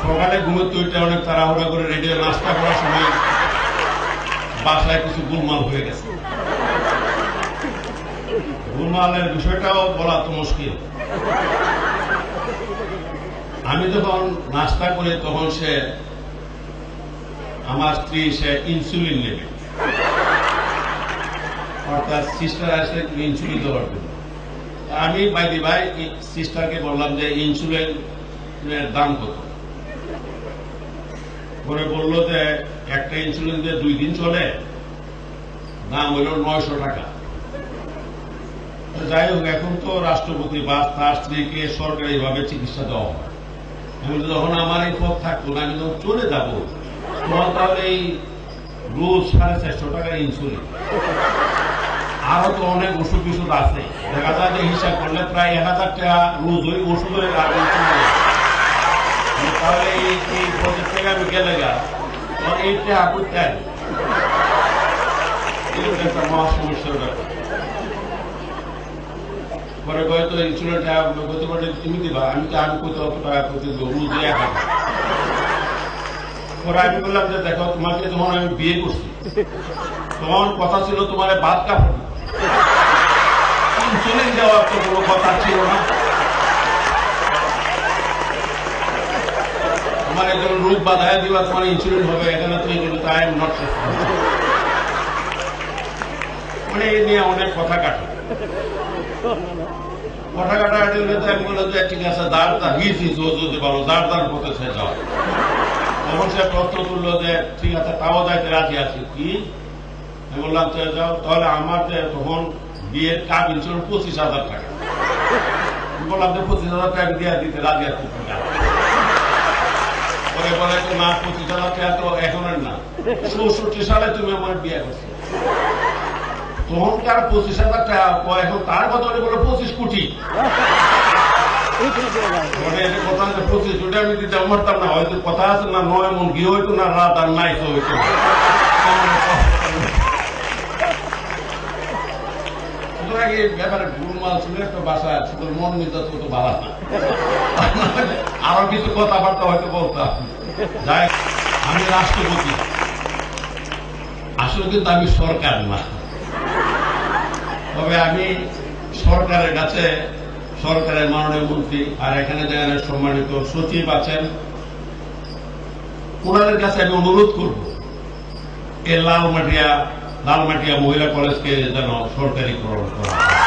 সকালে ঘুমোতে উঠে অনেক তাড়াহুড়া করে রেডি নাস্তা করার সময় বাসায় কিছু গোলমাল হয়ে গেছে। গোলমালের বিষয়টাও বলা তো মুশকিল। আমি যখন নাস্তা করি তখন আমার স্ত্রী ইনসুলিন নেবে, অর্থাৎ সিস্টার আসলে ইনসুলিন দেওয়ার জন্য। আমি বাইদি ভাই সিস্টারকে বললাম যে ইনসুলিনের দাম কত। পরে বললো যে একটা ইনসুলিন দিয়ে 2 দিন চলে, দাম হইল 900 টাকা। যাই হোক, এখন তো রাষ্ট্রপতি বা তার স্ত্রীকে সরকারি ভাবে চিকিৎসা দেওয়া হয়। আমি যখন আমার এই পথ থাকতো না, আমি যখন চলে যাবো তখন তাহলে এই রোজ 450 টাকা ইনসুলিন, আরো তো অনেক ওষুধ বিষুধ আছে। দেখা যায় যে হিসাব করলে প্রায় 1000 টাকা রোজ ওই ওষুধের তাহলে এই পদের থেকে আমি গেলে এই টাকা কোথায়, একটা মহা সমস্যার ব্যাপার। পরে হয়তো ইনসুলিনটা গত বছর তুমি দিবা, আমি কোথাও অত টাকা করতে দেবো রোজ 1000। পরে আমি বললাম যে দেখো, তোমাকে যখন আমি বিয়ে করছি তখন কথা ছিল তোমার ভাত কাপড়, ইনসুলিন দেওয়ার তো কোনো কথা ছিল না। তোমার একজন রোগ বাধায় দিবা, তোমার ইনসুলিন হবে, এখানে তুমি বলতে আই এম নট। মানে এই নিয়ে অনেক কথা কাটে। কথা কাটাকাটি হলে আমি বললাম যে ঠিক আছে, দাঁড় যদি বলো দাঁড় পথে সে যাও। তখন সে প্রশ্ন তুললো যে ঠিক আছে, তাও যাইতে রাজি আছি। কি? আমি বললাম যাও। তাহলে আমার যে তখন বিয়ের কাপ ইনসুরেন্স 25,000 টাকা। বললাম যে 25,000 টাকা দিয়ে দিতে রাজি আছি। পরে বলে না, 25,000 টাকা তো এখনের না, 64 সালে তুমি আমার বিয়ে করছো। তখনকার 25,000 টাকা, এখন তার বদলে বলে 25 কোটি। কথা 25 কোটি আমি দিতে পারতাম না। হয়তো কথা আছে না 9 মন গিয়ে হইতো না, রাত আর নাই তো হইতো। ব্যাপারে গুলমাল ছিল একটা বাসা, শুধু মন মিজাজ তো ভালো না, আরো কিছু কথাবার্তা হয়তো বলতাম। যাই, আমি রাষ্ট্রপতি, আসলে কিন্তু আমি সরকার না। তবে আমি সরকারের কাছে, সরকারের মাননীয় মন্ত্রী আর এখানে যারা সম্মানিত সচিব আছেন, ওনাদের কাছে আমি অনুরোধ করব এই লালমাটিয়া মহিলা কলেজকে যেন সরকারিকরণ করা হয়।